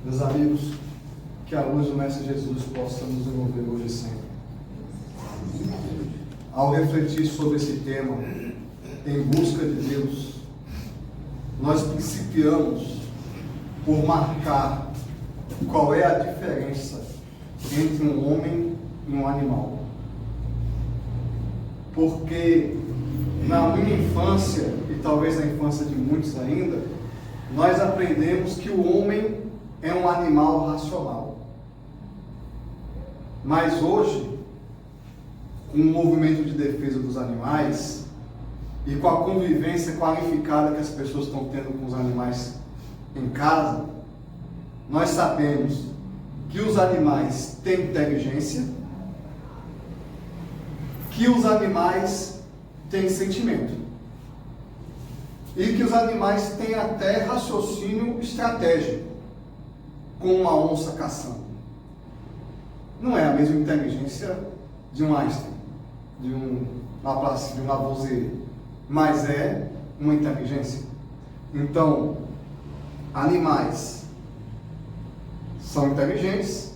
Meus amigos, que a luz do Mestre Jesus possa nos envolver hoje e sempre. Ao refletir sobre esse tema, em busca de Deus, nós principiamos por marcar qual é a diferença entre um homem e um animal. Porque na minha infância, e talvez na infância de muitos ainda, nós aprendemos que o homem é um animal racional. Mas hoje, com o movimento de defesa dos animais e com a convivência qualificada que as pessoas estão tendo com os animais em casa, nós sabemos que os animais têm inteligência, que os animais têm sentimento e que os animais têm até raciocínio estratégico, como uma onça caçando. Não é a mesma inteligência de um Einstein, de um Lavoisier, mas é uma inteligência. Então, animais são inteligentes,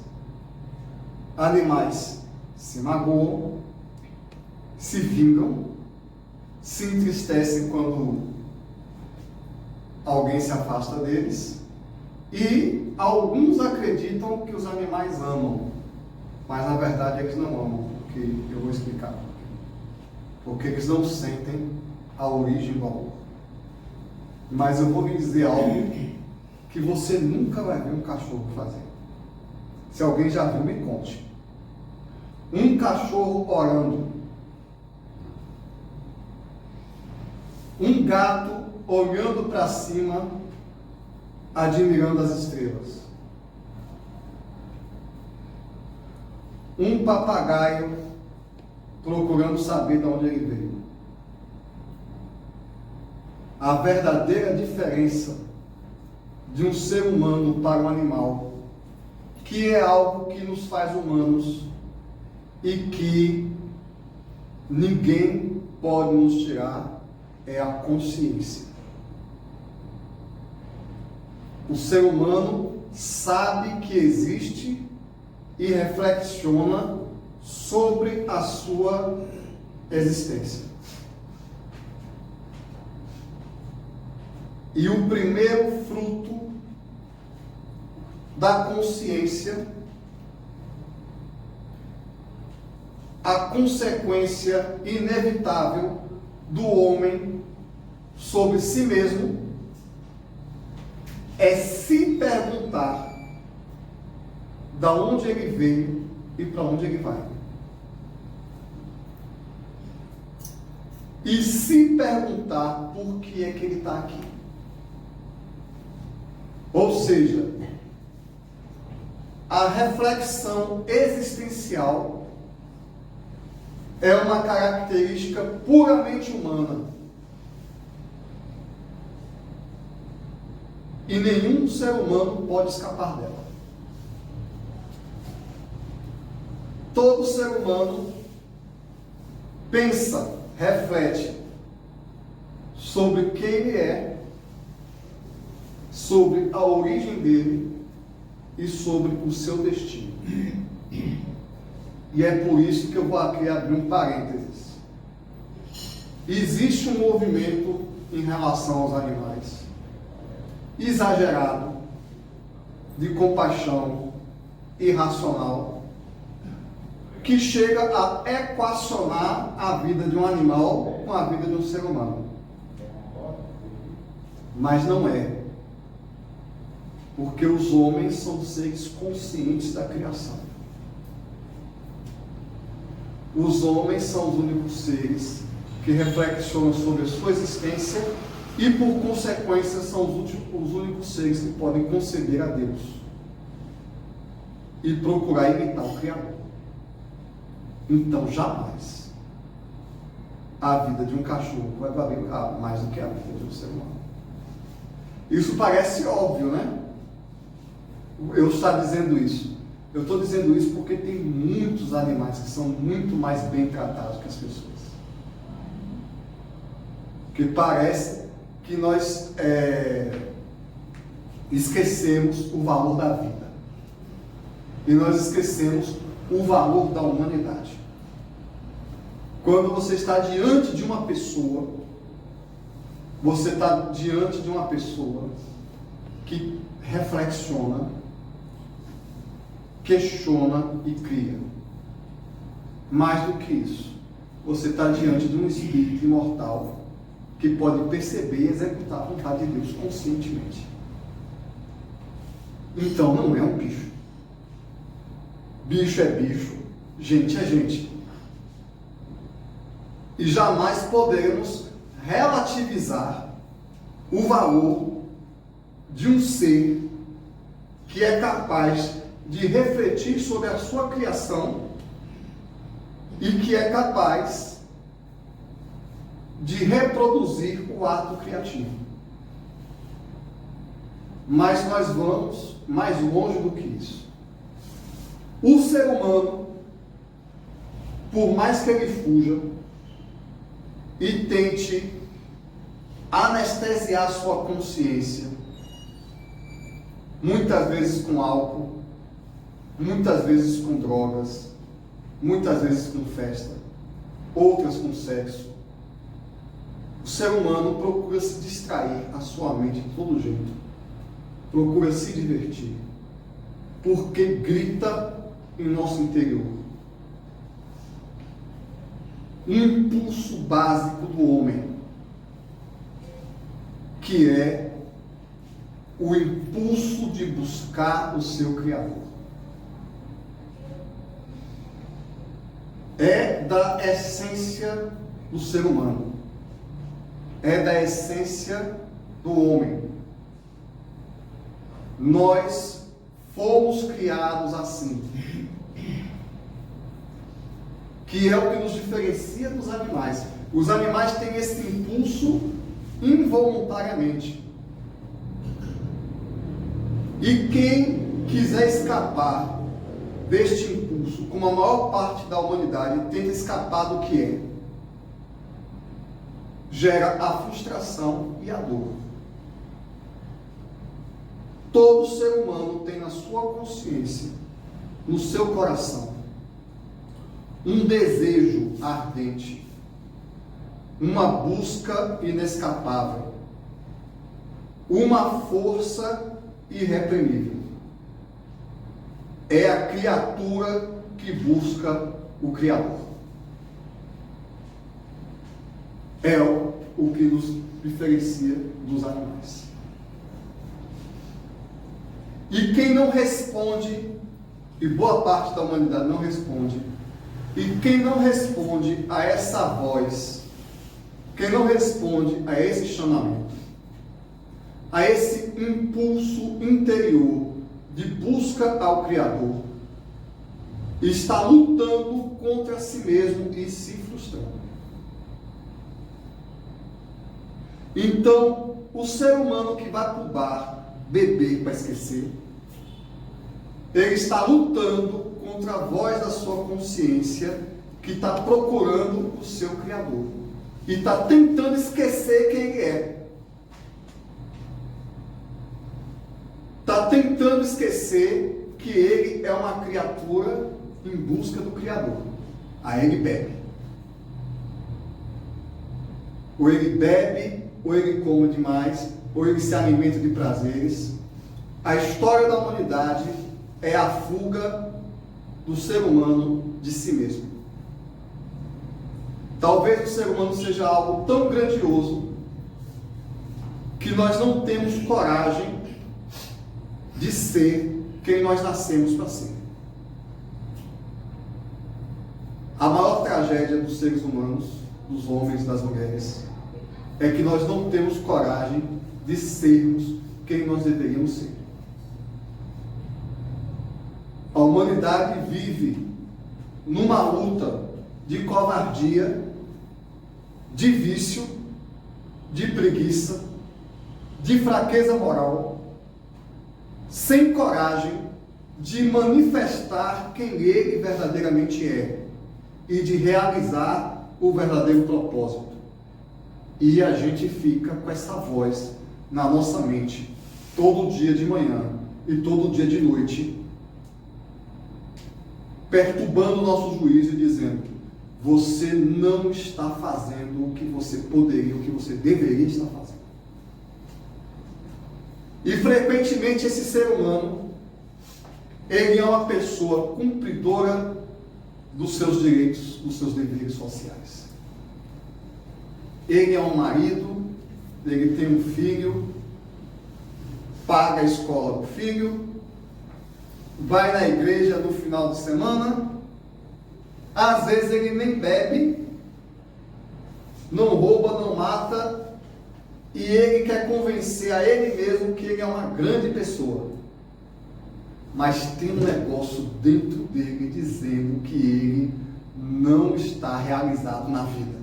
animais se magoam, se vingam, se entristecem quando alguém se afasta deles, e alguns acreditam que os animais amam, mas na verdade eles não amam, porque eu vou explicar. Porque eles não sentem a origem do amor. Mas eu vou lhe dizer algo que você nunca vai ver um cachorro fazer. Se alguém já viu, me conte. Um cachorro orando. Um gato olhando para cima, admirando as estrelas. Um papagaio procurando saber de onde ele veio. A verdadeira diferença de um ser humano para um animal, que é algo que nos faz humanos e que ninguém pode nos tirar, é a consciência. O ser humano sabe que existe e reflexiona sobre a sua existência. E o primeiro fruto da consciência, a consequência inevitável do homem sobre si mesmo, é se perguntar da onde ele veio e para onde ele vai. E se perguntar por que é que ele está aqui. Ou seja, a reflexão existencial é uma característica puramente humana. E nenhum ser humano pode escapar dela. Todo ser humano pensa, reflete sobre quem ele é, sobre a origem dele e sobre o seu destino. E é por isso que eu vou aqui abrir um parênteses. Existe um movimento em relação aos animais exagerado, de compaixão irracional, que chega a equacionar a vida de um animal com a vida de um ser humano. Mas não é. Porque os homens são seres conscientes da criação. Os homens são os únicos seres que reflexionam sobre a sua existência e, por consequência, são os únicos seres que podem conceber a Deus e procurar imitar o Criador. Então, jamais a vida de um cachorro vai valer mais do que a vida de um ser humano. Isso parece óbvio, né? Eu estou dizendo isso. Eu estou dizendo isso porque tem muitos animais que são muito mais bem tratados que as pessoas. Que parece que nós esquecemos o valor da vida. E nós esquecemos o valor da humanidade. Quando você está diante de uma pessoa, você está diante de uma pessoa que reflexiona, questiona e cria. Mais do que isso, você está diante de um espírito imortal que pode perceber e executar a vontade de Deus conscientemente. Então não é um bicho. Bicho é bicho, gente é gente. E jamais poderemos relativizar o valor de um ser que é capaz de refletir sobre a sua criação e que é capaz de reproduzir o ato criativo. Mas nós vamos mais longe do que isso. O ser humano, por mais que ele fuja e tente anestesiar sua consciência, muitas vezes com álcool, muitas vezes com drogas, muitas vezes com festa, outras com sexo, o ser humano procura se distrair a sua mente de todo jeito, procura se divertir, porque grita em nosso interior um impulso básico do homem, que é o impulso de buscar o seu Criador. É da essência do ser humano, é da essência do homem. Nós fomos criados assim, que é o que nos diferencia dos animais. Os animais têm esse impulso involuntariamente. E quem quiser escapar deste impulso, como a maior parte da humanidade tenta escapar do que é, gera a frustração e a dor. Todo ser humano tem na sua consciência, no seu coração, um desejo ardente, uma busca inescapável, uma força irreprimível. É a criatura que busca o Criador. É o que nos diferencia dos animais. E quem não responde, e boa parte da humanidade não responde, e quem não responde a essa voz, quem não responde a esse chamamento, a esse impulso interior de busca ao Criador, está lutando contra si mesmo e se frustrando. Então, o ser humano que vai para o bar beber para esquecer, ele está lutando contra a voz da sua consciência que está procurando o seu Criador e está tentando esquecer quem ele é. Está tentando esquecer que ele é uma criatura em busca do Criador. Aí ele bebe. Ou ele bebe, ou ele come demais, ou ele se alimenta de prazeres. A história da humanidade é a fuga do ser humano de si mesmo. Talvez o ser humano seja algo tão grandioso que nós não temos coragem de ser quem nós nascemos para ser. A maior tragédia dos seres humanos, dos homens e das mulheres, é que nós não temos coragem de sermos quem nós deveríamos ser. A humanidade vive numa luta de covardia, de vício, de preguiça, de fraqueza moral, sem coragem de manifestar quem ele verdadeiramente é e de realizar o verdadeiro propósito. E a gente fica com essa voz na nossa mente, todo dia de manhã e todo dia de noite, perturbando o nosso juízo e dizendo: você não está fazendo o que você poderia, o que você deveria estar fazendo. E frequentemente esse ser humano, ele é uma pessoa cumpridora dos seus direitos, dos seus deveres sociais. Ele é um marido, ele tem um filho, paga a escola do filho, vai na igreja no final de semana, às vezes ele nem bebe, não rouba, não mata, e ele quer convencer a ele mesmo que ele é uma grande pessoa. Mas tem um negócio dentro dele dizendo que ele não está realizado na vida.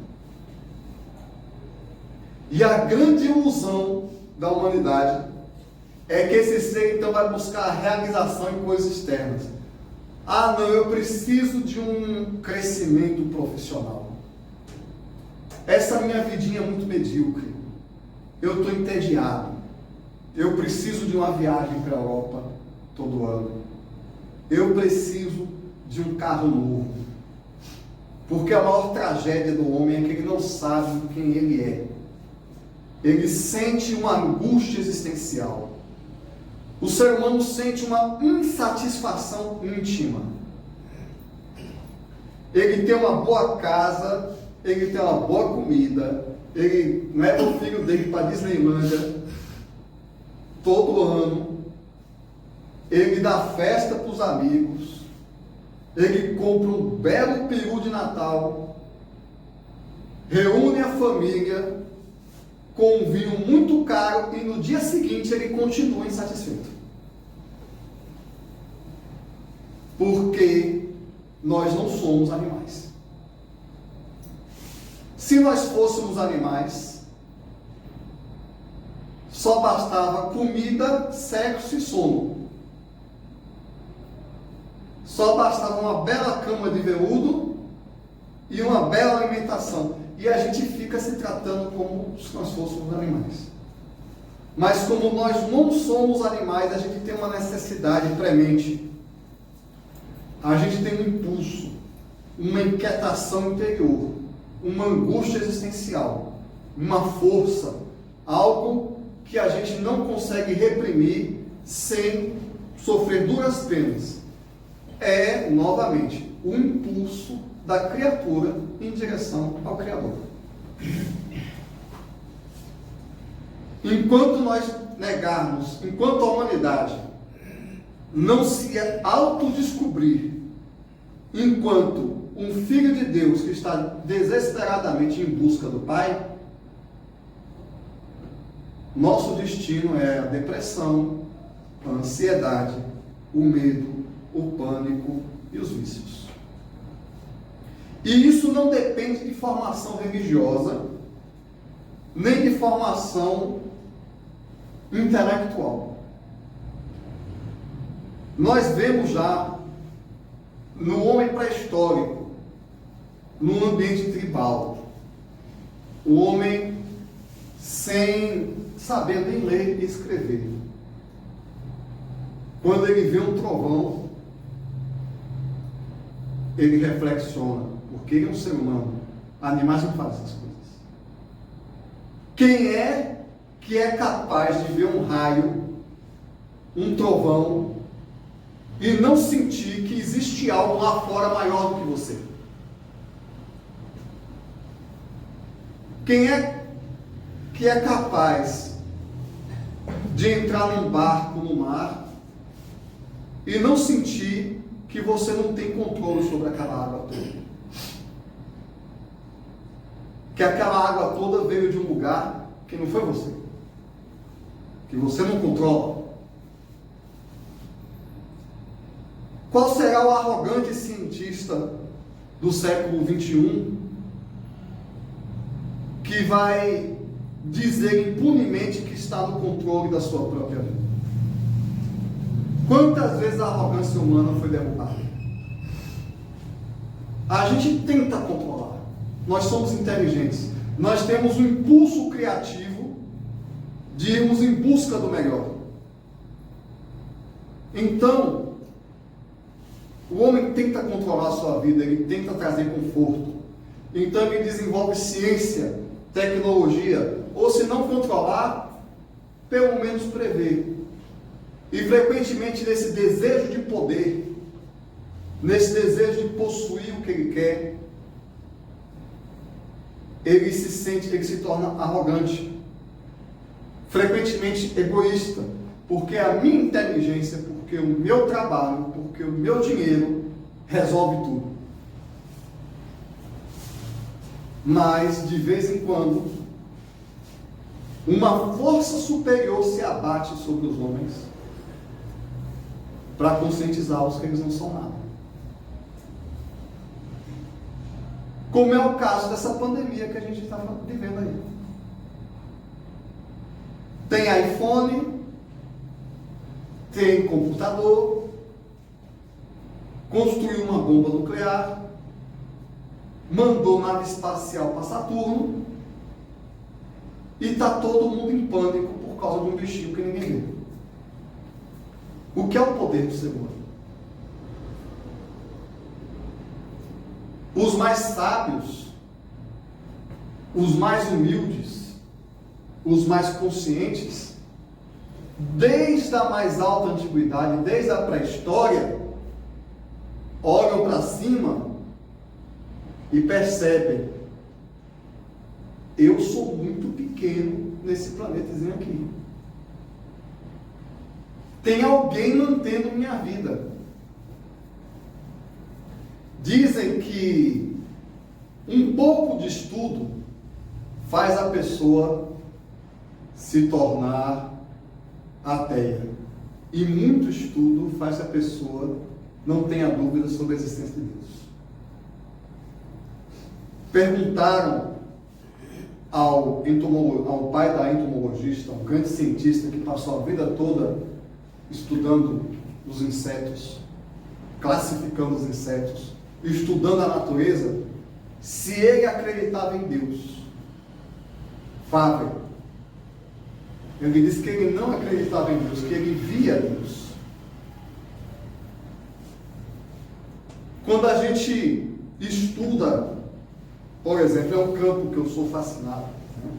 E a grande ilusão da humanidade é que esse ser então vai buscar a realização em coisas externas. Ah, não, eu preciso de um crescimento profissional. Essa minha vidinha é muito medíocre. Eu estou entediado. Eu preciso de uma viagem para a Europa todo ano. Eu preciso de um carro novo. Porque a maior tragédia do homem é que ele não sabe quem ele é. Ele sente uma angústia existencial. O ser humano sente uma insatisfação íntima. Ele tem uma boa casa, ele tem uma boa comida, ele leva o filho dele para a Disneylândia todo ano, ele dá festa para os amigos, ele compra um belo peru de Natal, reúne a família com um vinho muito caro e no dia seguinte ele continua insatisfeito. Porque nós não somos animais. Se nós fôssemos animais, só bastava comida, sexo e sono. Só bastava uma bela cama de veludo e uma bela alimentação. E a gente fica se tratando como se nós fôssemos animais. Mas como nós não somos animais, a gente tem uma necessidade premente. A gente tem um impulso, uma inquietação interior, uma angústia existencial, uma força, algo que a gente não consegue reprimir sem sofrer duras penas. É, novamente, o impulso da criatura em direção ao Criador. Enquanto nós negarmos, enquanto a humanidade não se autodescobrir enquanto um filho de Deus que está desesperadamente em busca do Pai, nosso destino é a depressão, a ansiedade, o medo, o pânico e os vícios. E isso não depende de formação religiosa, nem de formação intelectual. Nós vemos já no homem pré-histórico, no ambiente tribal, o homem sem saber nem ler e escrever. Quando ele vê um trovão, ele reflexiona, porque ele é um ser humano. Animais não fazem essas coisas. Quem é que é capaz de ver um raio, um trovão, e não sentir que existe algo lá fora maior do que você? Quem é que é capaz de entrar num barco no mar e não sentir que você não tem controle sobre aquela água toda? Que aquela água toda veio de um lugar que não foi você, que você não controla. Qual será o arrogante cientista do século 21 que vai dizer impunemente que está no controle da sua própria vida? Quantas vezes a arrogância humana foi derrubada? A gente tenta controlar. Nós somos inteligentes. Nós temos um impulso criativo de irmos em busca do melhor. Então, o homem tenta controlar a sua vida, ele tenta trazer conforto. Então ele desenvolve ciência, tecnologia, ou se não controlar, pelo menos prever. E frequentemente nesse desejo de poder, nesse desejo de possuir o que ele quer, ele se torna arrogante, frequentemente egoísta, porque a minha inteligência, porque o meu trabalho, porque o meu dinheiro resolve tudo. Mas, de vez em quando, uma força superior se abate sobre os homens para conscientizá-los que eles não são nada. Como é o caso dessa pandemia que a gente está vivendo aí. Tem iPhone, tem computador, construiu uma bomba nuclear, mandou nave espacial para Saturno e está todo mundo em pânico por causa de um bichinho que ninguém vê. O que é o poder do ser humano? Os mais sábios, os mais humildes, os mais conscientes, desde a mais alta antiguidade, desde a pré-história, olham para cima e percebem: eu sou muito pequeno nesse planetazinho aqui. Tem alguém mantendo minha vida. Dizem que um pouco de estudo faz a pessoa se tornar ateia. E muito estudo faz a pessoa não tenha dúvida sobre a existência de Deus. Perguntaram ao pai da entomologista, um grande cientista que passou a vida toda estudando os insetos, classificando os insetos, estudando a natureza, se ele acreditava em Deus. Fábio, ele disse que ele não acreditava em Deus, que ele via Deus. Quando a gente estuda, por exemplo, é um campo que eu sou fascinado. Né?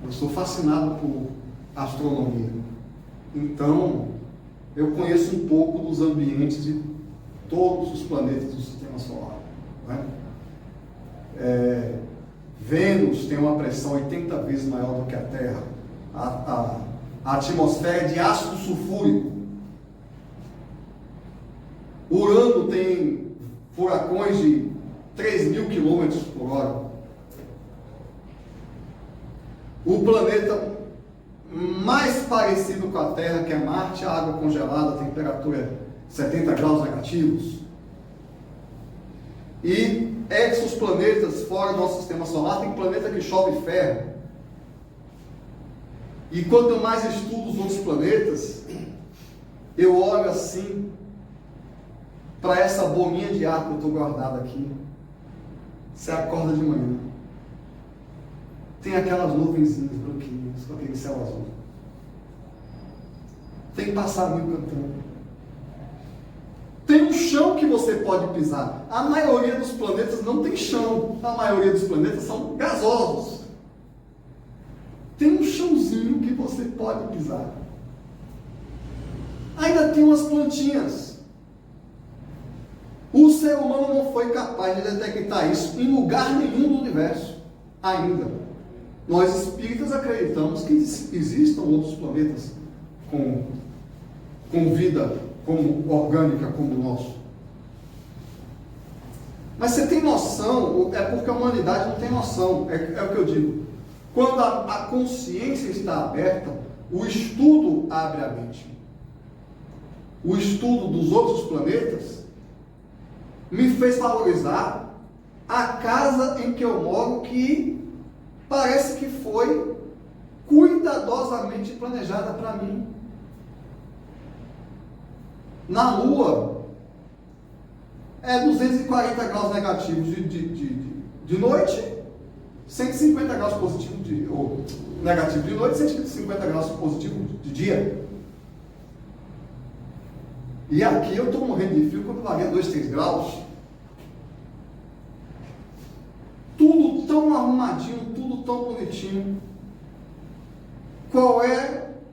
Eu sou fascinado por astronomia. Então, eu conheço um pouco dos ambientes de todos os planetas do Sistema Solar. Né? Vênus tem uma pressão 80 vezes maior do que a Terra. A atmosfera é de ácido sulfúrico. Urano tem furacões de 3.000 km por hora. O planeta mais parecido com a Terra, que é Marte, a água congelada, a temperatura é 70 graus negativos. E exoplanetas fora do nosso sistema solar, tem planeta que chove ferro. E quanto mais estudo os outros planetas, eu olho assim para essa bolinha de ar que eu estou guardado aqui. Você acorda de manhã, tem aquelas nuvenzinhas branquinhas com aquele céu azul, tem passarinho cantando, tem um chão que você pode pisar. A maioria dos planetas não tem chão, a maioria dos planetas são gasosos. Tem um chãozinho que você pode pisar. Ainda tem umas plantinhas. O ser humano não foi capaz de detectar isso em lugar nenhum do universo, ainda. Nós espíritas acreditamos que existam outros planetas com vida como orgânica como o nosso. Mas você tem noção, é porque a humanidade não tem noção, é o que eu digo. Quando a consciência está aberta, o estudo abre a mente. O estudo dos outros planetas me fez valorizar a casa em que eu moro, que parece que foi cuidadosamente planejada para mim. Na Lua, é 240 graus negativos de noite, 150 graus positivos ou negativo de noite, 150 graus positivo de dia. E aqui eu estou morrendo de frio quando varia 2, 3 graus. Tudo tão arrumadinho, tudo tão bonitinho.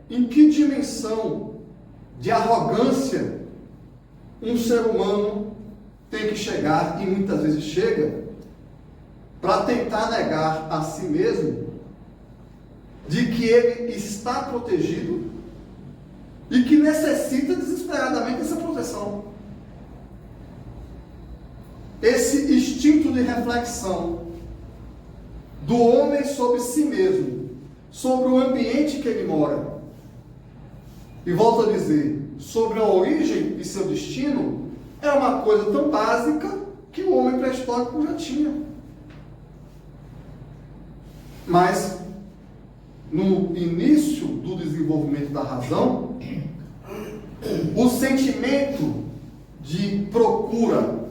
Em que dimensão de arrogância um ser humano tem que chegar, e muitas vezes chega, para tentar negar a si mesmo de que ele está protegido e que necessita desesperadamente dessa proteção. Esse instinto de reflexão do homem sobre si mesmo, sobre o ambiente que ele mora, e volto a dizer, sobre a origem e seu destino, é uma coisa tão básica que o homem pré-histórico já tinha. Mas, no início do desenvolvimento da razão, o sentimento de procura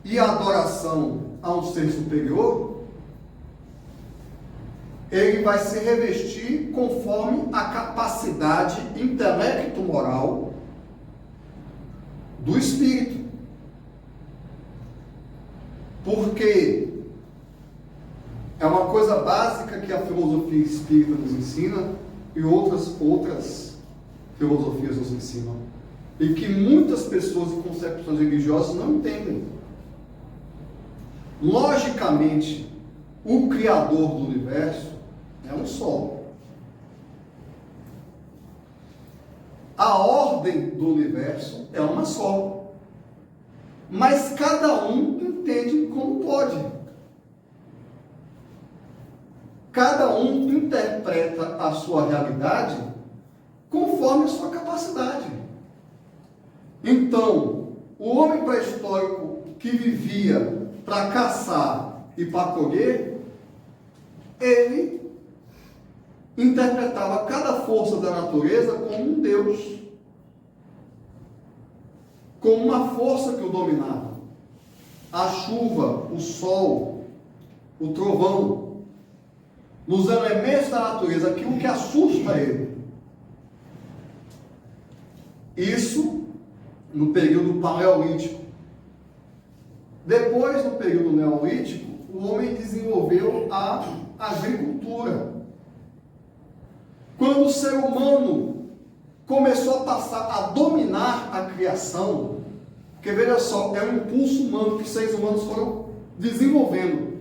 e adoração a um ser superior, ele vai se revestir conforme a capacidade intelecto-moral do espírito. Porque é uma coisa básica que a filosofia espírita nos ensina e outras filosofias nos ensinam, e que muitas pessoas e concepções religiosas não entendem. Logicamente, o Criador do universo é um só. A ordem do universo é uma só. Mas cada um entende como pode. Cada um interpreta a sua realidade conforme a sua capacidade. Então, o homem pré-histórico que vivia para caçar e para colher, ele interpretava cada força da natureza como um Deus, como uma força que o dominava. A chuva, o sol, o trovão, nos elementos da natureza, aquilo que assusta ele. Isso no período paleolítico. Depois, no período neolítico, o homem desenvolveu a agricultura. Quando o ser humano começou a passar a dominar a criação, porque veja só, é um impulso humano que os seres humanos foram desenvolvendo.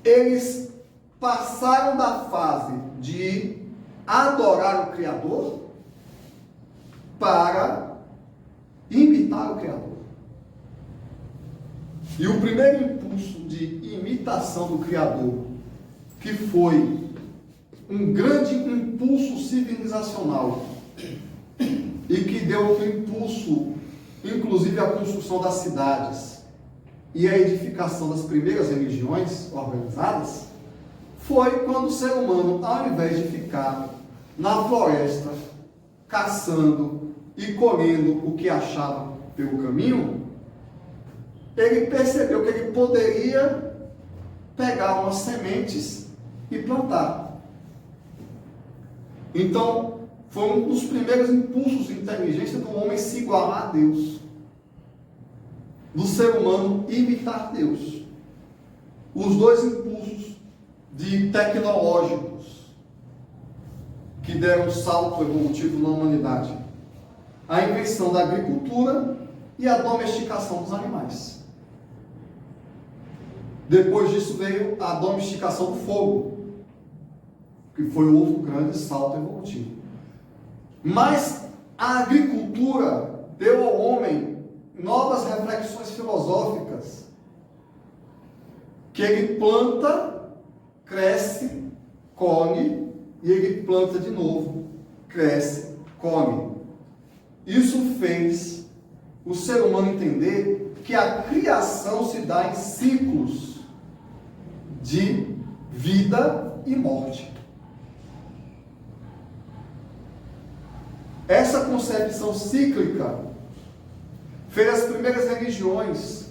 Eles passaram da fase de adorar o Criador para imitar o Criador. E o primeiro impulso de imitação do Criador, que foi um grande impulso civilizacional e que deu um impulso, inclusive, à construção das cidades e à edificação das primeiras religiões organizadas, foi quando o ser humano, ao invés de ficar na floresta, caçando e colhendo o que achava pelo caminho, ele percebeu que ele poderia pegar umas sementes e plantar. Então, foi um dos primeiros impulsos de inteligência do homem se igualar a Deus, do ser humano imitar Deus. Os dois impulsos tecnológicos que deram um salto evolutivo na humanidade: a invenção da agricultura e a domesticação dos animais. Depois disso veio a domesticação do fogo, que foi outro grande salto evolutivo. Mas a agricultura deu ao homem novas reflexões filosóficas, que ele planta, cresce, come, e ele planta de novo, cresce, come. Isso fez o ser humano entender que a criação se dá em ciclos de vida e morte. Essa concepção cíclica fez as primeiras religiões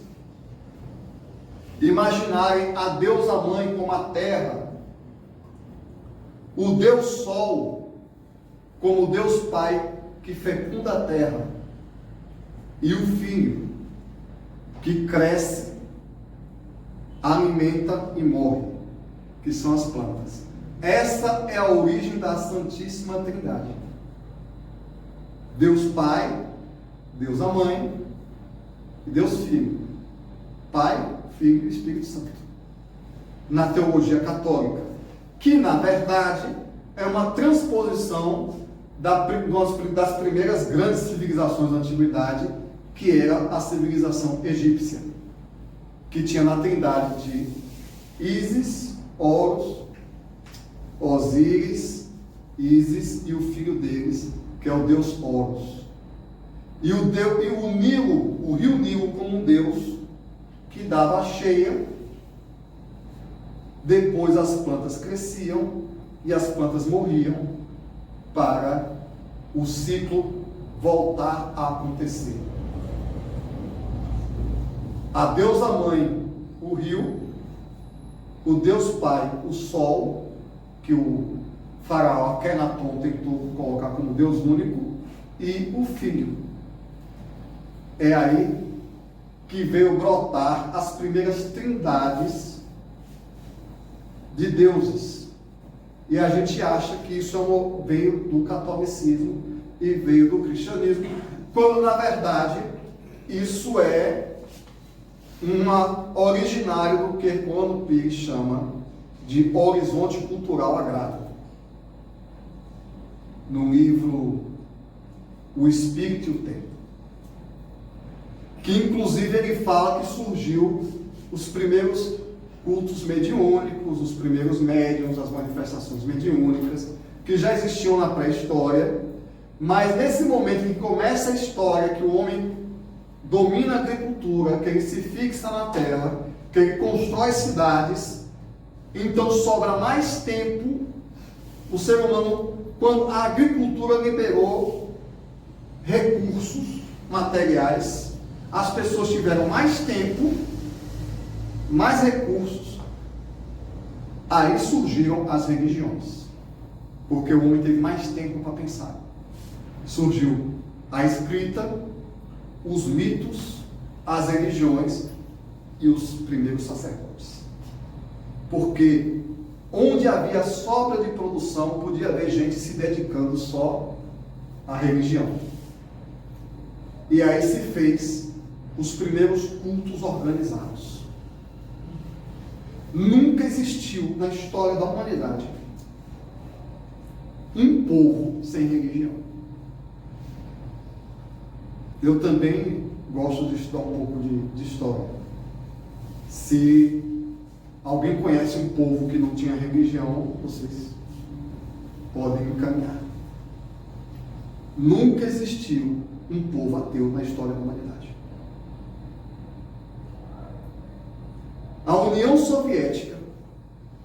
imaginarem a deusa mãe como a terra, o Deus Sol como o Deus Pai que fecunda a terra, e o filho, que cresce, alimenta e morre, que são as plantas. Essa é a origem da Santíssima Trindade. Deus Pai, Deus a Mãe e Deus Filho. Pai, Filho e Espírito Santo. Na teologia católica, que na verdade é uma transposição das primeiras grandes civilizações da antiguidade, que era a civilização egípcia, que tinha na trindade de Ísis, Horus, Osíris, Ísis e o filho deles, que é o deus Horus. E o Nilo, o rio Nilo, como um deus que dava a cheia. Depois as plantas cresciam e as plantas morriam para o ciclo voltar a acontecer. A deusa mãe, o rio, o Deus Pai, o sol, que o faraó Akenaton tentou colocar como Deus único, e o Filho. É aí que veio brotar as primeiras trindades de deuses. E a gente acha que isso veio do catolicismo e veio do cristianismo, quando na verdade isso é originário do que Herculano Pires chama de horizonte cultural agrário. No livro O Espírito e o Tempo, que inclusive ele fala que surgiu os primeiros cultos mediúnicos, os primeiros médiuns, as manifestações mediúnicas, que já existiam na pré-história, mas nesse momento em que começa a história, que o homem domina a agricultura, que ele se fixa na terra, que ele constrói cidades, então sobra mais tempo. O ser humano, quando a agricultura liberou recursos materiais, as pessoas tiveram mais tempo, mais recursos, aí surgiram as religiões, porque o homem teve mais tempo para pensar. Surgiu a escrita, os mitos, as religiões e os primeiros sacerdotes. Porque onde havia sobra de produção, podia haver gente se dedicando só à religião. E aí se fez os primeiros cultos organizados. Nunca existiu na história da humanidade um povo sem religião. Eu também gosto de estudar um pouco de história. Se alguém conhece um povo que não tinha religião, vocês podem encaminhar. Nunca existiu um povo ateu na história da humanidade. A União Soviética,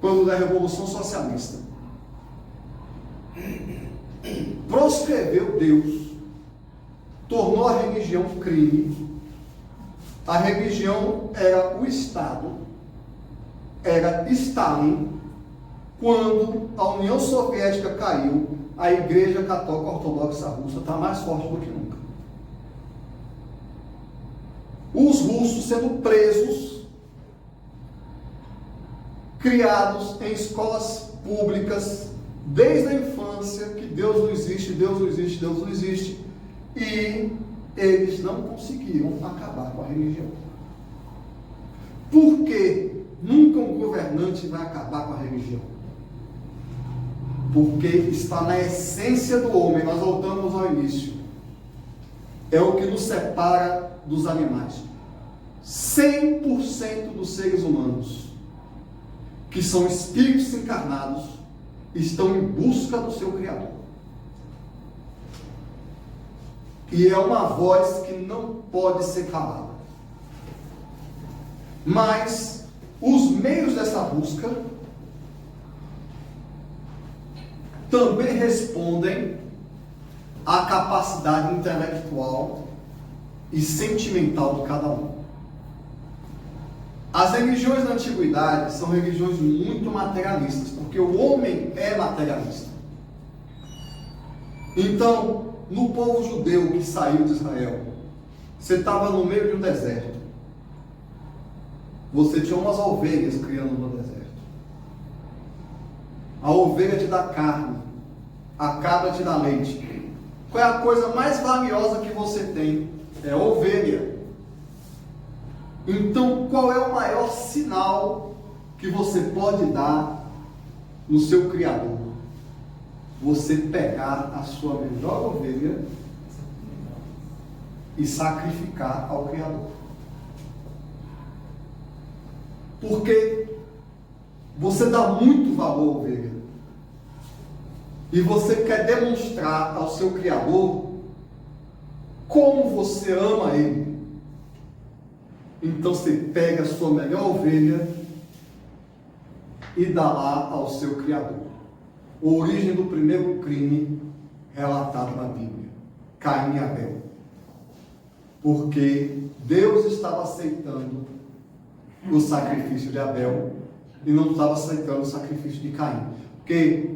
quando da Revolução Socialista, proscreveu Deus, tornou a religião crime. A religião era o Estado, era Stalin. Quando a União Soviética caiu, a Igreja Católica Ortodoxa Russa está mais forte do que nunca. Os russos sendo presos, criados em escolas públicas desde a infância, que Deus não existe, Deus não existe, Deus não existe, e eles não conseguiram acabar com a religião. Por que nunca um governante vai acabar com a religião? Porque está na essência do homem. Nós voltamos ao início. É o que nos separa dos animais. 100% dos seres humanos, que são espíritos encarnados, estão em busca do seu Criador. E é uma voz que não pode ser calada. Mas os meios dessa busca também respondem à capacidade intelectual e sentimental de cada um. As religiões da antiguidade são religiões muito materialistas, porque o homem é materialista. Então, no povo judeu que saiu de Israel, Você estava no meio de um deserto. Você tinha umas ovelhas criando no deserto. A ovelha te dá carne, a cabra te dá leite. Qual é a coisa mais valiosa que você tem? É a ovelha. Então, qual é o maior sinal que você pode dar no seu Criador? Você pegar a sua melhor ovelha e sacrificar ao Criador. Porque você dá muito valor à ovelha. E você quer demonstrar ao seu Criador como você ama Ele. Então você pega a sua melhor ovelha e dá lá ao seu Criador. A origem do primeiro crime relatado na Bíblia: Caim e Abel. Porque Deus estava aceitando o sacrifício de Abel e não estava aceitando o sacrifício de Caim. Porque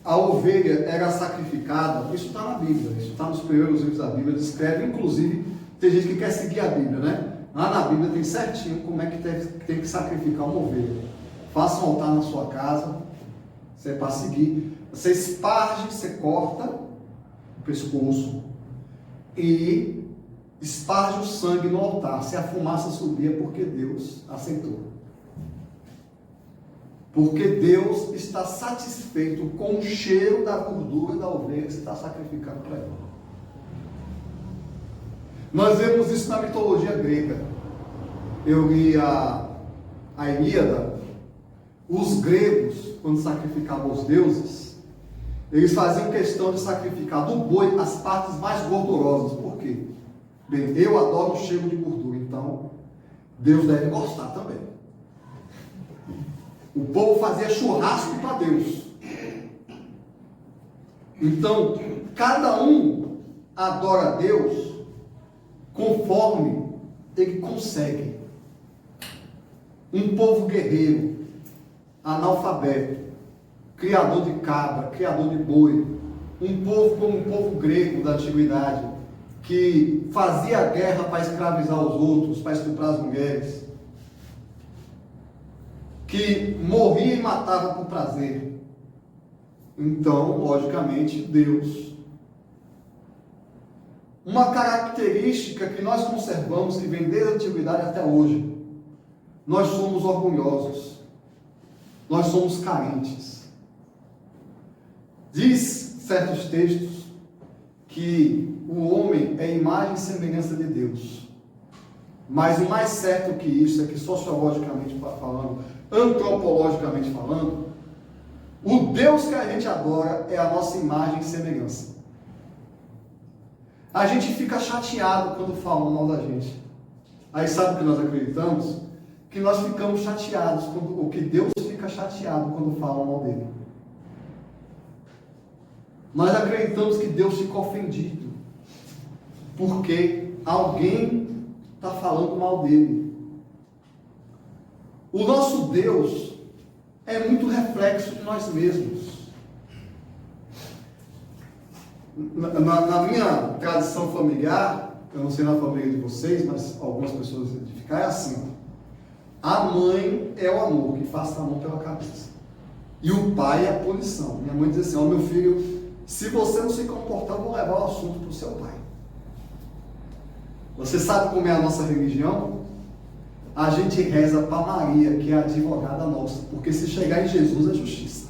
a ovelha era sacrificada, isso está na Bíblia, isso está nos primeiros livros da Bíblia, descreve, inclusive, tem gente que quer seguir a Bíblia, né? Lá na Bíblia tem certinho como é que tem que sacrificar uma ovelha. Faça um altar na sua casa, você é para seguir. Você esparge, você corta o pescoço e esparge o sangue no altar. Se a fumaça subir é porque Deus aceitou. Porque Deus está satisfeito com o cheiro da gordura da ovelha que você está sacrificando para Ele. Nós vemos isso na mitologia grega. Eu li a Ilíada. Os gregos, quando sacrificavam os deuses, eles faziam questão de sacrificar do boi as partes mais gordurosas. Por quê? Bem, eu adoro o cheiro de gordura, então Deus deve gostar também. O povo fazia churrasco para Deus. Então, cada um adora a Deus conforme ele consegue. Um povo guerreiro, analfabeto, criador de cabra, criador de boi, um povo como o povo grego da antiguidade, que fazia guerra para escravizar os outros, para estuprar as mulheres, que morria e matava por prazer. Então, logicamente, Deus. Uma característica que nós conservamos, que vem desde a antiguidade até hoje: nós somos orgulhosos, nós somos carentes. Diz certos textos que o homem é imagem e semelhança de Deus. Mas o mais certo que isso é que, sociologicamente falando, antropologicamente falando, o Deus que a gente adora é a nossa imagem e semelhança. A gente fica chateado quando falam mal da gente. Aí sabe o que nós acreditamos? Que nós ficamos chateados, ou que Deus fica chateado quando falam mal dele. Nós acreditamos que Deus fica ofendido porque alguém está falando mal dele. O nosso Deus é muito reflexo de nós mesmos. Na minha tradição familiar, eu não sei na família de vocês, mas algumas pessoas identificar, é assim: a mãe é o amor que passa a mão pela cabeça, e o pai é a punição. Minha mãe diz assim: ó, meu filho, se você não se comportar, eu vou levar o assunto para o seu pai. Você sabe como é a nossa religião? A gente reza para Maria, que é a advogada nossa, porque se chegar em Jesus é justiça,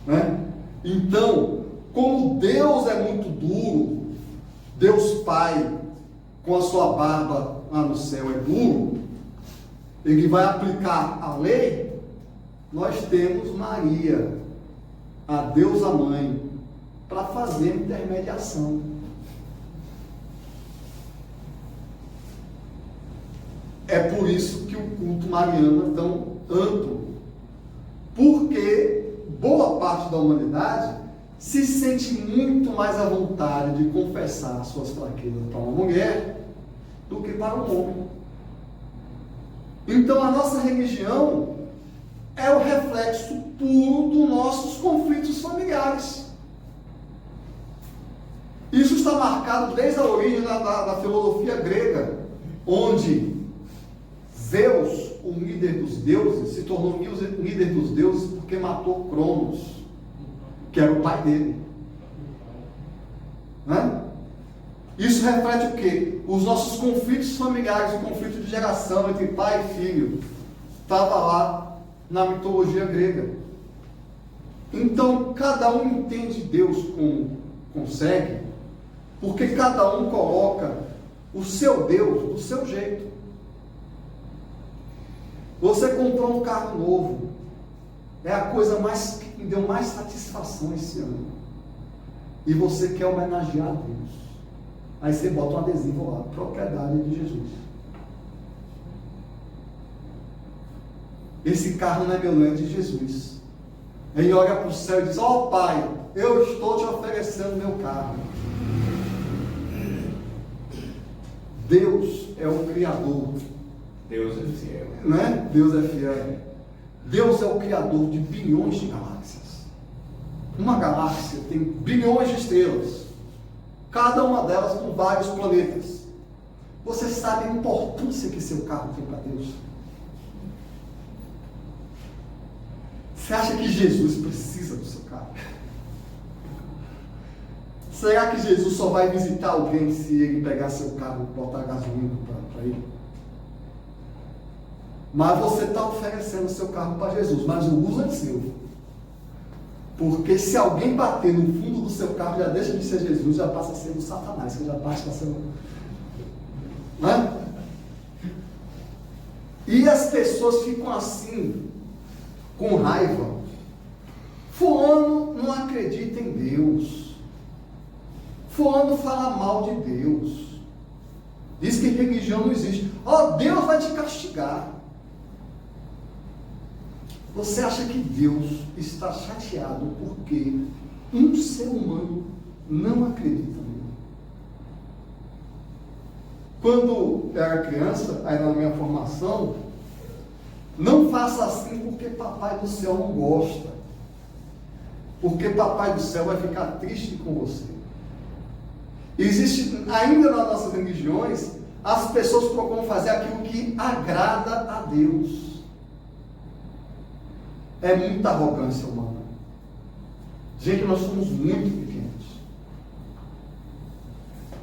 né? Então, como Deus é muito duro, Deus Pai, com a sua barba lá no céu é duro, ele vai aplicar a lei. Nós temos Maria, a deusa mãe, para fazer intermediação. É por isso que o culto mariano é tão amplo, porque boa parte da humanidade se sente muito mais à vontade de confessar suas fraquezas para uma mulher do que para um homem. Então a nossa religião é o reflexo puro dos nossos conflitos familiares. Isso está marcado desde a origem origem da filosofia grega, onde Zeus, o líder dos deuses, se tornou líder dos deuses porque matou Cronos, que era o pai dele. Né? Isso reflete o quê? Os nossos conflitos familiares, o conflito de geração entre pai e filho, estava lá na mitologia grega. Então, cada um entende Deus como consegue, porque cada um coloca o seu Deus do seu jeito. Você comprou um carro novo, é a coisa que me deu mais satisfação esse ano, e você quer homenagear a Deus. Aí você bota um adesivo lá, propriedade de Jesus. Esse carro não é meu, não é de Jesus. Ele olha para o céu e diz: ó Pai, eu estou te oferecendo meu carro. Deus é o Criador. Deus é fiel. Né? Deus é fiel. Deus é o Criador de bilhões de galáxias. Uma galáxia tem bilhões de estrelas, cada uma delas com vários planetas. Você sabe a importância que seu carro tem para Deus? Você acha que Jesus precisa do seu carro? Será que Jesus só vai visitar alguém se ele pegar seu carro e botar gasolina para ele? Mas você está oferecendo o seu carro para Jesus, mas o uso é seu. Porque se alguém bater no fundo do seu carro, já deixa de ser Jesus, já passa a ser o Satanás, que já passa a ser né? E as pessoas ficam assim, com raiva. Fulano não acredita em Deus. Fulano fala mal de Deus. Diz que religião não existe. Ó, Deus vai te castigar. Você acha que Deus está chateado porque um ser humano não acredita nele? Quando eu era criança, aí na minha formação, não faça assim porque papai do céu não gosta. Porque papai do céu vai ficar triste com você. Existe, ainda nas nossas religiões, as pessoas procuram fazer aquilo que agrada a Deus. É muita arrogância humana. Gente, nós somos muito pequenos.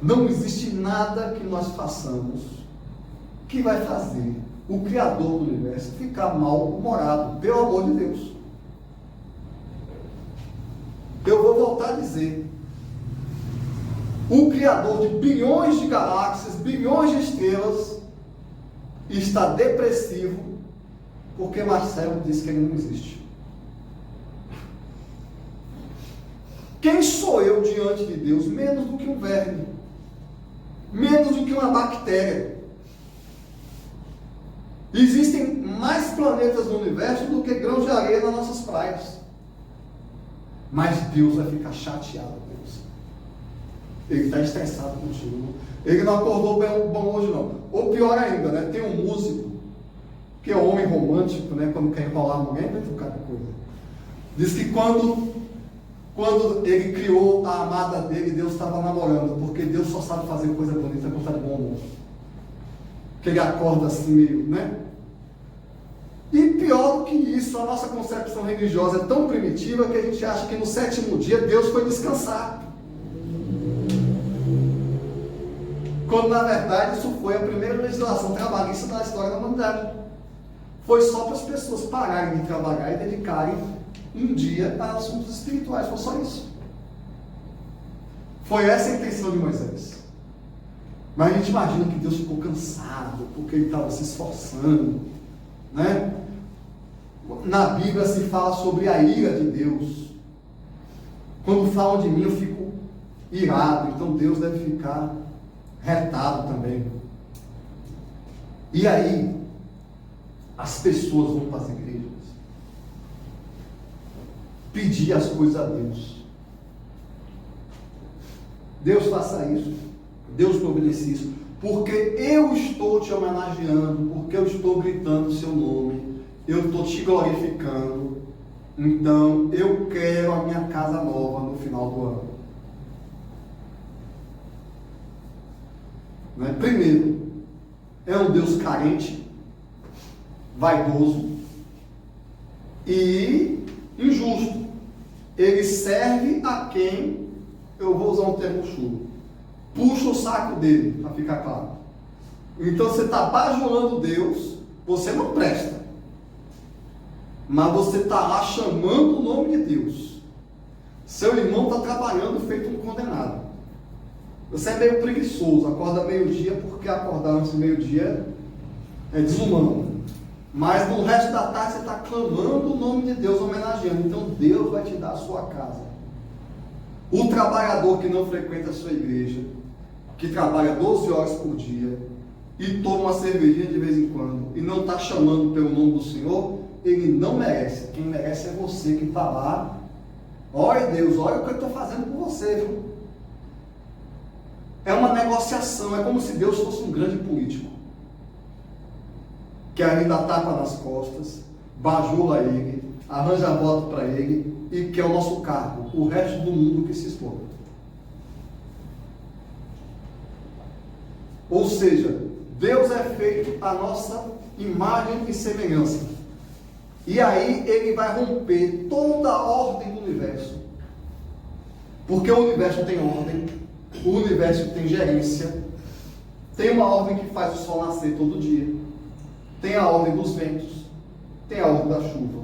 Não existe nada que nós façamos que vai fazer o Criador do universo ficar mal-humorado, pelo amor de Deus. Eu vou voltar a dizer: o Criador de bilhões de galáxias, bilhões de estrelas, está depressivo porque Marcelo disse que ele não existe. Quem sou eu diante de Deus? Menos do que um verme, menos do que uma bactéria. Existem mais planetas no universo do que grãos de areia nas nossas praias. Mas Deus vai ficar chateado com você. Ele está estressado contigo. Ele não acordou bom hoje não. Ou pior ainda, né? Tem um músico que é um homem romântico, né? Quando quer enrolar a mulher, vai trocar de coisa. Diz que quando ele criou a amada dele, Deus estava namorando, porque Deus só sabe fazer coisa bonita quando está de bom humor. Que ele acorda assim meio, né? E pior do que isso, a nossa concepção religiosa é tão primitiva que a gente acha que no sétimo dia Deus foi descansar. Quando na verdade isso foi a primeira legislação trabalhista da história da humanidade. Foi só para as pessoas pararem de trabalhar e dedicarem um dia a assuntos espirituais, foi só isso. Foi essa a intenção de Moisés. Mas a gente imagina que Deus ficou cansado, porque ele estava se esforçando, né? Na Bíblia se fala sobre a ira de Deus. Quando falam de mim, eu fico irado, então Deus deve ficar retado também. E aí, as pessoas vão para as igrejas pedir as coisas a Deus. Deus faça isso, Deus providencie isso, porque eu estou te homenageando, porque eu estou gritando o seu nome, eu estou te glorificando, então eu quero a minha casa nova no final do ano. Né? Primeiro, é um Deus carente, vaidoso e injusto. Ele serve a quem, eu vou usar um termo chulo, puxa o saco dele, para ficar claro. Então você está bajulando Deus, você não presta, mas você está lá chamando o nome de Deus. Seu irmão está trabalhando feito um condenado. Você é meio preguiçoso, acorda meio-dia, porque acordar antes do meio-dia é desumano. Mas no resto da tarde você está clamando o nome de Deus, homenageando. Então Deus vai te dar a sua casa. O trabalhador que não frequenta a sua igreja, que trabalha 12 horas por dia e toma uma cervejinha de vez em quando e não está chamando pelo nome do Senhor, ele não merece. Quem merece é você que está lá. Olha Deus, olha o que eu estou fazendo por você, viu? É uma negociação, é como se Deus fosse um grande político, que ainda tapa nas costas, bajula ele, arranja voto para ele e quer o nosso cargo, o resto do mundo que se exploda. Ou seja, Deus é feito a nossa imagem e semelhança. E aí ele vai romper toda a ordem do universo. Porque o universo tem ordem, o universo tem gerência, tem uma ordem que faz o sol nascer todo dia, tem a ordem dos ventos, tem a ordem da chuva,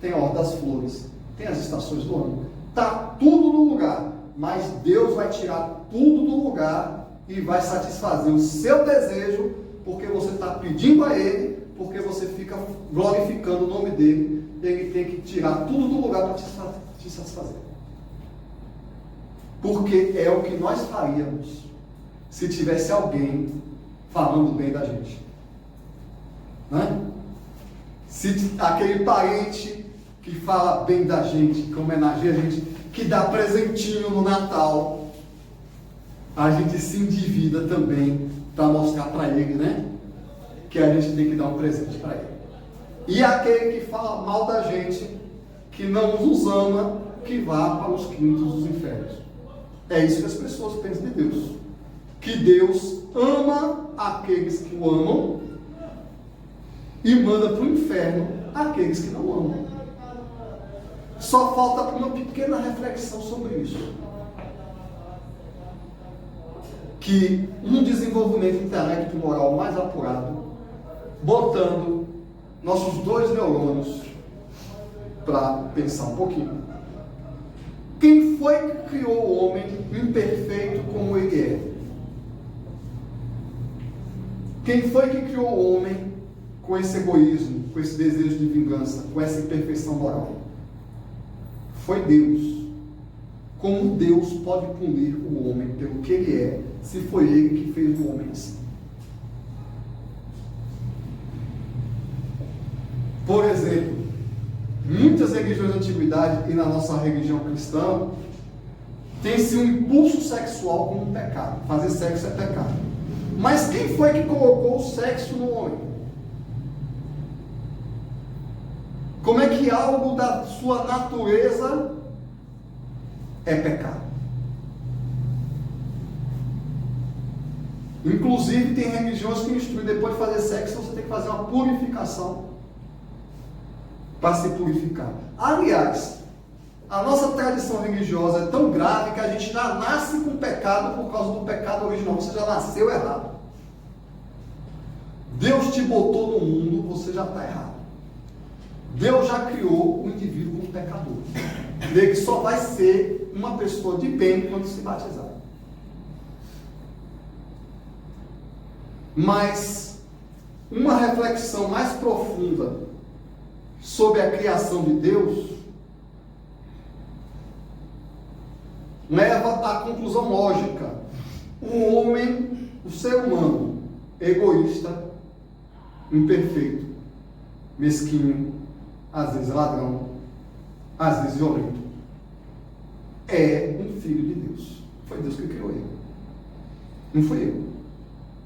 tem a ordem das flores, tem as estações do ano. Está tudo no lugar, mas Deus vai tirar tudo do lugar e vai satisfazer o seu desejo, porque você está pedindo a Ele, porque você fica glorificando o nome dEle. Ele tem que tirar tudo do lugar para te satisfazer. Porque é o que nós faríamos se tivesse alguém falando bem da gente. Né? Se aquele parente que fala bem da gente, que homenageia a gente, que dá presentinho no Natal, a gente se endivida também para mostrar para ele, né? Que a gente tem que dar um presente para ele. E aquele que fala mal da gente, que não nos ama, que vá para os quintos dos infernos. É isso que as pessoas pensam de Deus. Que Deus ama aqueles que o amam e manda para o inferno aqueles que não amam. Só falta uma pequena reflexão sobre isso. Que um desenvolvimento intelecto e moral mais apurado, botando nossos 2 neurônios para pensar um pouquinho. Quem foi que criou o homem imperfeito como ele é? Quem foi que criou o homem com esse egoísmo, com esse desejo de vingança, com essa imperfeição moral? Foi Deus. Como Deus pode punir o homem pelo que ele é, se foi ele que fez o homem assim? Por exemplo, muitas religiões da antiguidade e na nossa religião cristã tem-se um impulso sexual como um pecado. Fazer sexo é pecado. Mas quem foi que colocou o sexo no homem? Como é que algo da sua natureza é pecado? Inclusive tem religiões que instruem, depois de fazer sexo você tem que fazer uma purificação para se purificar. Aliás, a nossa tradição religiosa é tão grave que a gente já nasce com pecado por causa do pecado original. Você já nasceu errado. Deus te botou no mundo, você já está errado. Deus já criou o indivíduo como pecador. Ele só vai ser uma pessoa de bem quando se batizar. Mas uma reflexão mais profunda sobre a criação de Deus leva à conclusão lógica. O homem, o ser humano, egoísta, imperfeito, mesquinho, às vezes ladrão, às vezes violento, é um filho de Deus. Foi Deus que criou ele. Não fui eu.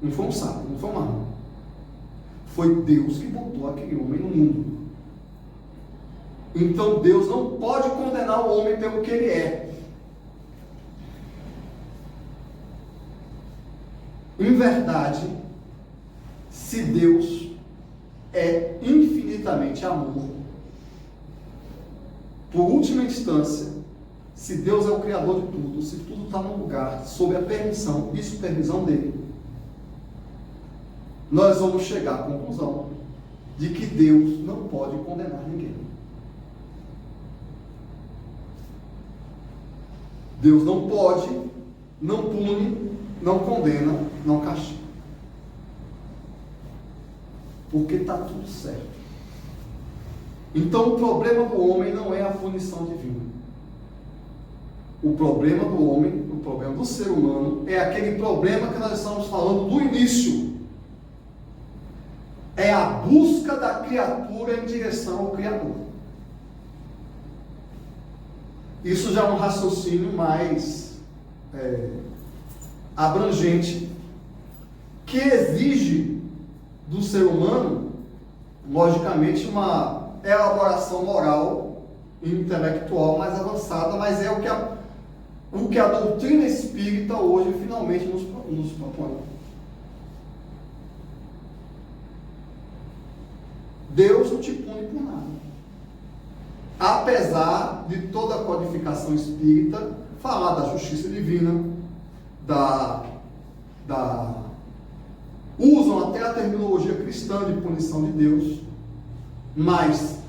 Não foi um sábio, não foi um marrom. Foi Deus que botou aquele homem no mundo. Então Deus não pode condenar o homem pelo que ele é. em verdade, se Deus é infinitamente amor, por última instância, se Deus é o Criador de tudo, se tudo está num lugar sob a permissão e supervisão dele, nós vamos chegar à conclusão de que Deus não pode condenar ninguém. Deus não pode, não pune, não condena, não castiga. Porque está tudo certo. Então o problema do homem não é a punição divina. O problema do homem, o problema do ser humano, é aquele problema que nós estamos falando do início. É a busca da criatura em direção ao Criador. Isso já é um raciocínio mais abrangente, que exige do ser humano, logicamente, uma elaboração moral e intelectual mais avançada, mas é o que a doutrina espírita hoje finalmente nos propõe. Deus não te pune por nada. Apesar de toda a codificação espírita falar da justiça divina, usam até a terminologia cristã de punição de Deus, mas,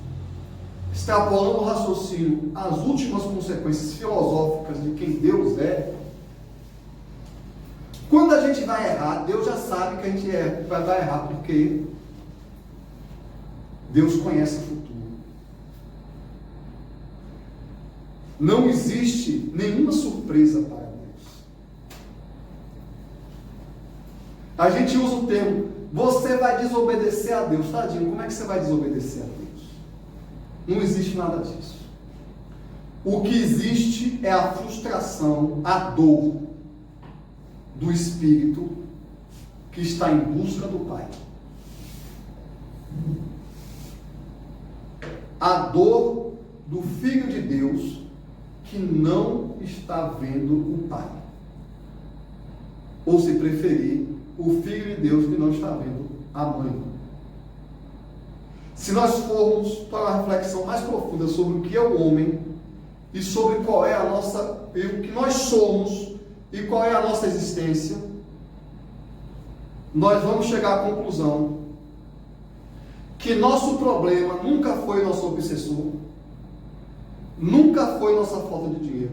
extrapolando o raciocínio às últimas consequências filosóficas de quem Deus é, quando a gente vai errar, Deus já sabe que a gente vai errar, porque Deus conhece o futuro. Não existe nenhuma surpresa para Deus. A gente usa o termo, você vai desobedecer a Deus. Tadinho, como é que você vai desobedecer a Deus? Não existe nada disso. O que existe é a frustração, a dor do espírito que está em busca do Pai. A dor do Filho de Deus que não está vendo o Pai. Ou, se preferir, o Filho de Deus que não está vendo a Mãe. Se nós formos para uma reflexão mais profunda sobre o que é o homem e sobre qual é a nossa, e o que nós somos e qual é a nossa existência, nós vamos chegar à conclusão que nosso problema nunca foi nosso obsessor, nunca foi nossa falta de dinheiro,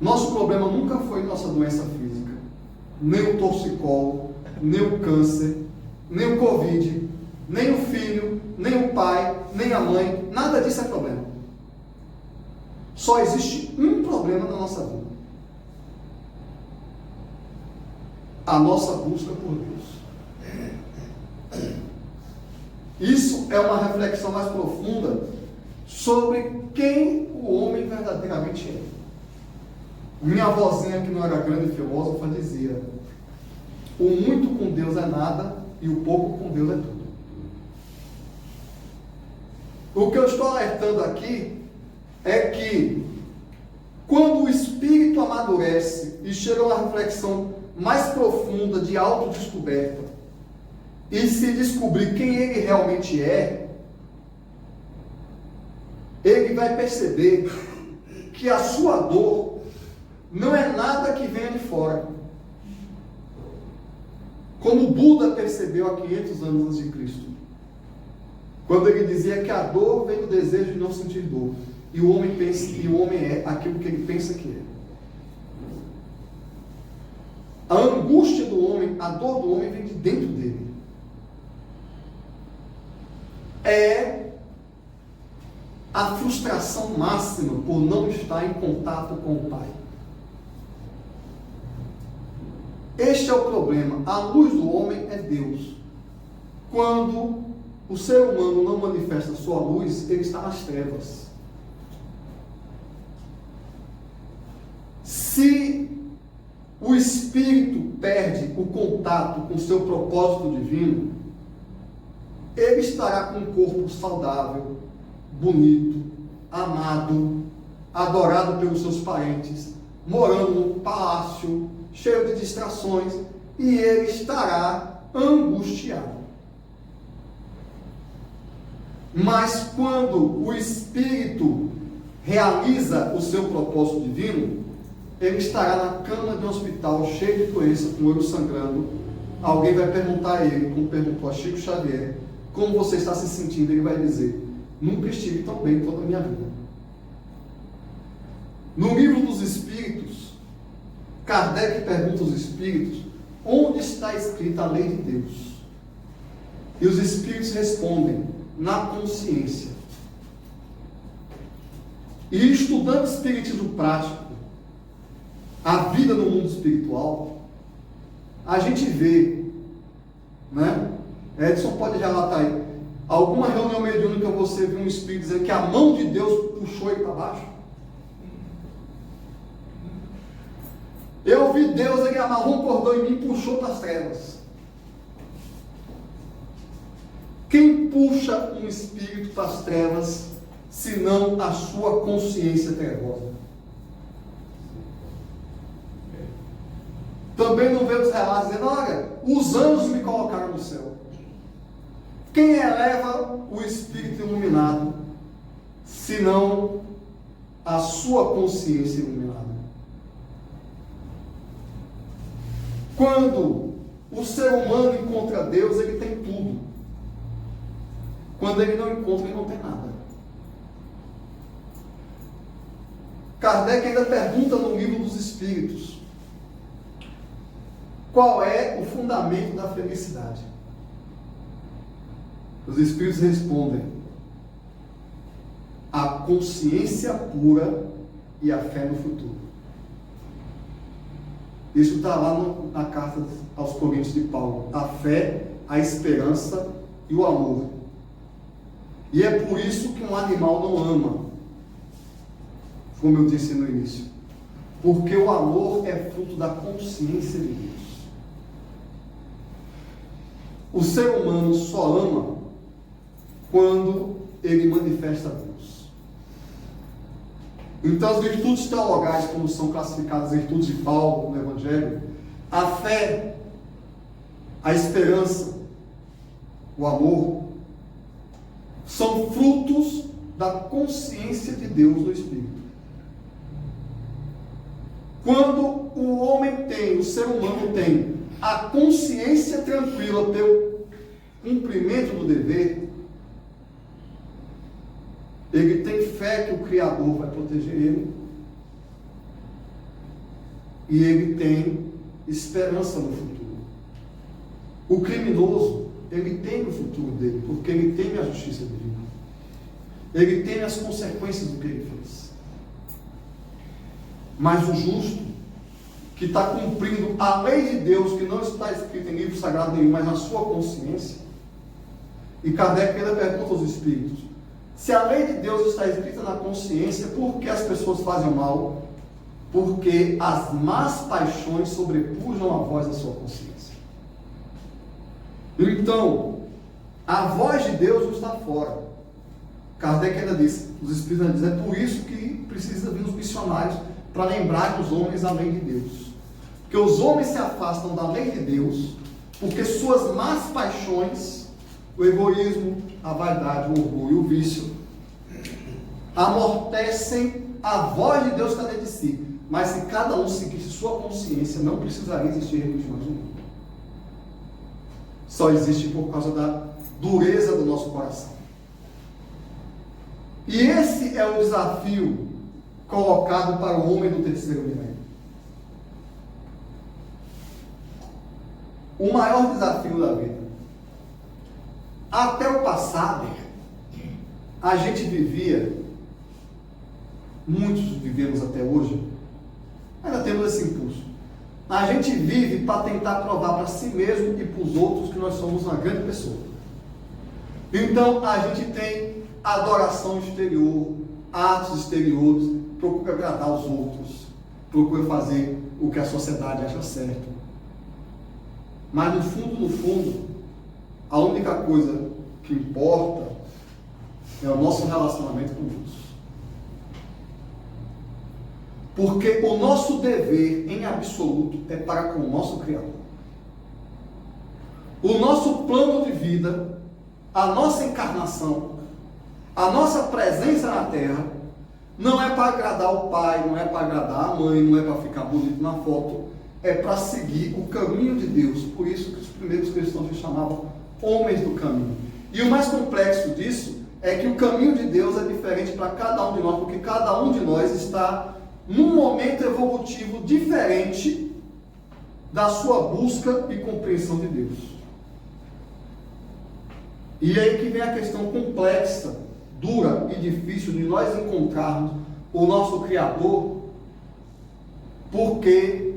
nosso problema nunca foi nossa doença física, nem o torcicolo, nem o câncer, nem o Covid, nem o filho, nem o pai, nem a mãe, nada disso é problema. Só existe um problema na nossa vida: a nossa busca por Deus. Isso é uma reflexão mais profunda sobre quem o homem verdadeiramente é. Minha avózinha, que não era grande filósofa, dizia: o muito com Deus é nada e o pouco com Deus é tudo. O que eu estou alertando aqui é que quando o espírito amadurece e chega a uma reflexão mais profunda de autodescoberta e se descobrir quem ele realmente é, ele vai perceber que a sua dor não é nada que venha de fora. Como Buda percebeu há 500 anos antes de Cristo, quando ele dizia que a dor vem do desejo de não sentir dor, e o homem é aquilo que ele pensa que é. A angústia do homem, a dor do homem vem de dentro dele. É a frustração máxima por não estar em contato com o Pai. Este é o problema. A luz do homem é Deus. Quando o ser humano não manifesta sua luz, ele está nas trevas. Se o espírito perde o contato com o seu propósito divino, ele estará com um corpo saudável, bonito, amado, adorado pelos seus parentes, morando num palácio, cheio de distrações, e ele estará angustiado. Mas quando o Espírito realiza o seu propósito divino, ele estará na cama de um hospital cheio de doença, com o olho sangrando. Alguém vai perguntar a ele, como perguntou a Chico Xavier, como você está se sentindo? Ele vai dizer: nunca estive tão bem toda a minha vida. No livro dos Espíritos, Kardec pergunta aos Espíritos onde está escrita a lei de Deus. E os Espíritos respondem: na consciência. E estudando Espiritismo prático, a vida no mundo espiritual, a gente vê, né? Edson pode relatar aí, alguma reunião mediúnica você viu um espírito dizendo que a mão de Deus puxou ele para baixo? Eu vi Deus, ele amarrou um cordão em mim e puxou para as trevas. Quem puxa um espírito para as trevas, senão a sua consciência trevosa? Também não vemos relatos dizendo: olha, os anjos me colocaram no céu. Quem eleva o espírito iluminado, senão a sua consciência iluminada? Quando o ser humano encontra Deus, ele tem tudo. Quando ele não encontra, ele não tem nada. Kardec ainda pergunta no livro dos Espíritos: qual é o fundamento da felicidade? Os Espíritos respondem: a consciência pura e a fé no futuro. Isso está lá na carta aos Coríntios de Paulo: a fé, a esperança e o amor. E é por isso que um animal não ama, como eu disse no início, porque o amor é fruto da consciência de Deus. O ser humano só ama quando ele manifesta a Deus. Então, as virtudes teologais, como são classificadas as virtudes de Paulo no Evangelho, a fé, a esperança, o amor, são frutos da consciência de Deus no Espírito. Quando o homem tem, o ser humano tem a consciência tranquila pelo cumprimento do dever, ele tem fé que o Criador vai proteger ele, e ele tem esperança no futuro. O criminoso, ele tem o futuro dele, porque ele teme a justiça divina, ele teme as consequências do que ele fez. Mas o justo, que está cumprindo a lei de Deus, que não está escrita em livro sagrado nenhum, mas na sua consciência. E Kardec ainda pergunta aos espíritos: se a lei de Deus está escrita na consciência, por que as pessoas fazem o mal? Porque as más paixões sobrepujam a voz da sua consciência. Então, a voz de Deus não está fora. Kardec ainda diz, os espíritos ainda dizem: é por isso que precisa vir os missionários, para lembrar os homens a lei de Deus. Porque os homens se afastam da lei de Deus, porque suas más paixões, o egoísmo, a vaidade, o orgulho, o vício, amortecem a voz de Deus que está dentro de si. Mas se cada um seguisse sua consciência, não precisaria existir religiões no mundo. Só existe por causa da dureza do nosso coração. E esse é o desafio colocado para o homem do terceiro milênio. O maior desafio da vida. Até o passado, a gente vivia, muitos vivemos até hoje, ainda temos esse impulso. A gente vive para tentar provar para si mesmo e para os outros que nós somos uma grande pessoa. Então, a gente tem adoração exterior, atos exteriores, procura agradar os outros, procura fazer o que a sociedade acha certo. Mas no fundo, a única coisa que importa é o nosso relacionamento com Deus. Porque o nosso dever, em absoluto, é para com o nosso Criador. o nosso plano de vida, a nossa encarnação, a nossa presença na terra, não é para agradar o pai, não é para agradar a mãe, não é para ficar bonito na foto, é para seguir o caminho de Deus. Por isso que os primeiros cristãos se chamavam homens do caminho. E o mais complexo disso é que o caminho de Deus é diferente para cada um de nós, porque cada um de nós está num momento evolutivo diferente da sua busca e compreensão de Deus. E é aí que vem a questão complexa, dura e difícil de nós encontrarmos o nosso Criador, porque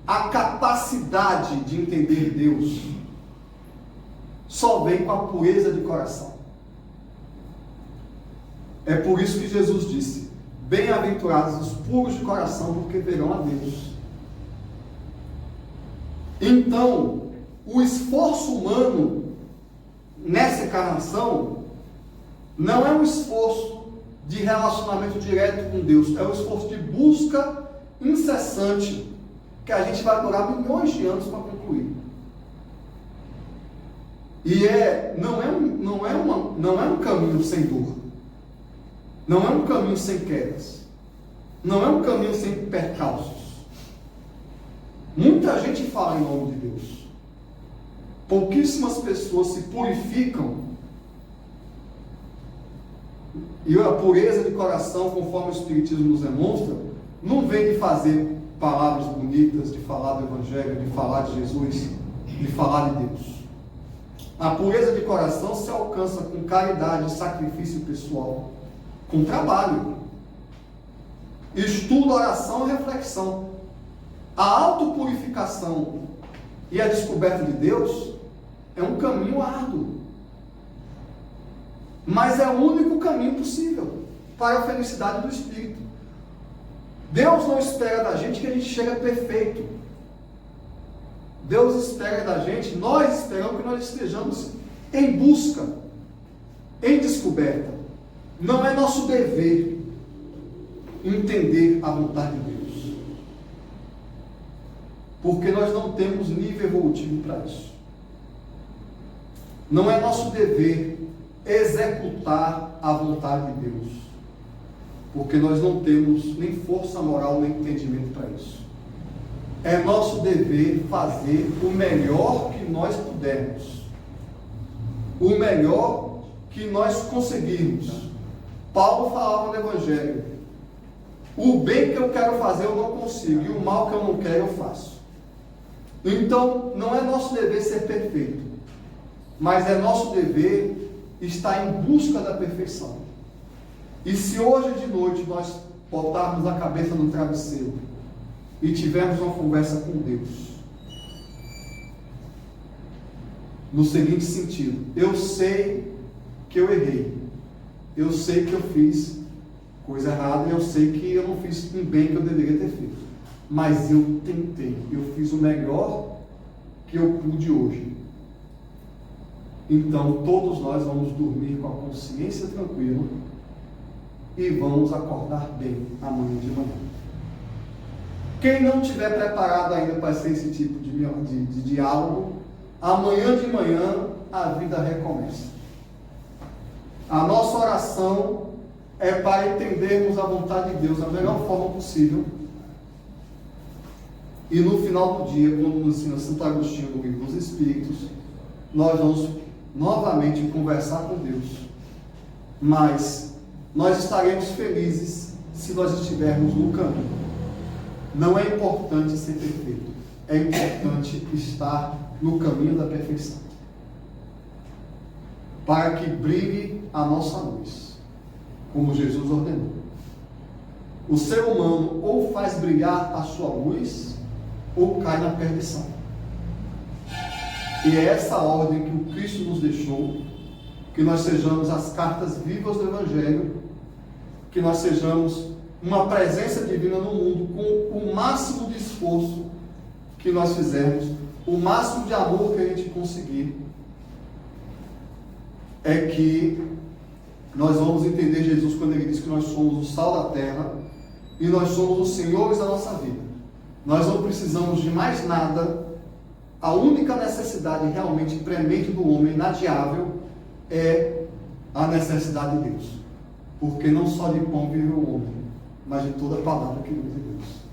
a capacidade de entender Deus só vem com a pureza de coração. É por isso que Jesus disse: bem-aventurados os puros de coração, porque verão a Deus. Então, o esforço humano nessa encarnação não é um esforço de relacionamento direto com Deus, é um esforço de busca incessante, que a gente vai durar milhões de anos para concluir. E não é um caminho sem dor, não é um caminho sem quedas, não é um caminho sem percalços. Muita gente fala em nome de Deus, pouquíssimas pessoas se purificam. E a pureza de coração, conforme o Espiritismo nos demonstra, não vem de fazer palavras bonitas, de falar do Evangelho, de falar de Jesus, de falar de Deus. A pureza de coração se alcança com caridade, sacrifício pessoal, com trabalho, estudo, oração e reflexão. A autopurificação e a descoberta de Deus é um caminho árduo, mas é o único caminho possível para a felicidade do espírito. Deus não espera da gente que a gente chegue perfeito. Deus espera da gente, nós esperamos que nós estejamos em busca, em descoberta. Não é nosso dever entender a vontade de Deus, porque nós não temos nível evolutivo para isso. Não é nosso dever executar a vontade de Deus, porque nós não temos nem força moral nem entendimento para isso. É nosso dever fazer o melhor que nós pudermos, o melhor que nós conseguirmos. Paulo falava no Evangelho: o bem que eu quero fazer eu não consigo, e o mal que eu não quero eu faço. Então, não é nosso dever ser perfeito, mas é nosso dever estar em busca da perfeição. E se hoje de noite nós botarmos a cabeça no travesseiro e tivermos uma conversa com Deus, no seguinte sentido: eu sei que eu errei, eu sei que eu fiz coisa errada, e eu sei que eu não fiz um bem que eu deveria ter feito, mas eu tentei, eu fiz o melhor que eu pude hoje. Então todos nós vamos dormir com a consciência tranquila e vamos acordar bem amanhã de manhã. Quem não estiver preparado ainda para ser esse tipo de diálogo, amanhã de manhã a vida recomeça. A nossa oração é para entendermos a vontade de Deus da melhor forma possível. E no final do dia, quando nos ensina Santo Agostinho no Livro dos Espíritos, nós vamos novamente conversar com Deus. Mas nós estaremos felizes se nós estivermos no caminho. Não é importante ser perfeito, é importante estar no caminho da perfeição, para que brilhe a nossa luz, como Jesus ordenou. O ser humano ou faz brilhar a sua luz, ou cai na perdição. E é essa ordem que o Cristo nos deixou, que nós sejamos as cartas vivas do Evangelho, que nós sejamos uma presença divina no mundo, com o máximo de esforço que nós fizermos, o máximo de amor que a gente conseguir, é que nós vamos entender Jesus quando ele diz que nós somos o sal da terra e nós somos os senhores da nossa vida. Nós não precisamos de mais nada a única necessidade realmente premente do homem, inadiável, é a necessidade de Deus. Porque não só de pão vive o homem, mas de toda palavra que vem de Deus.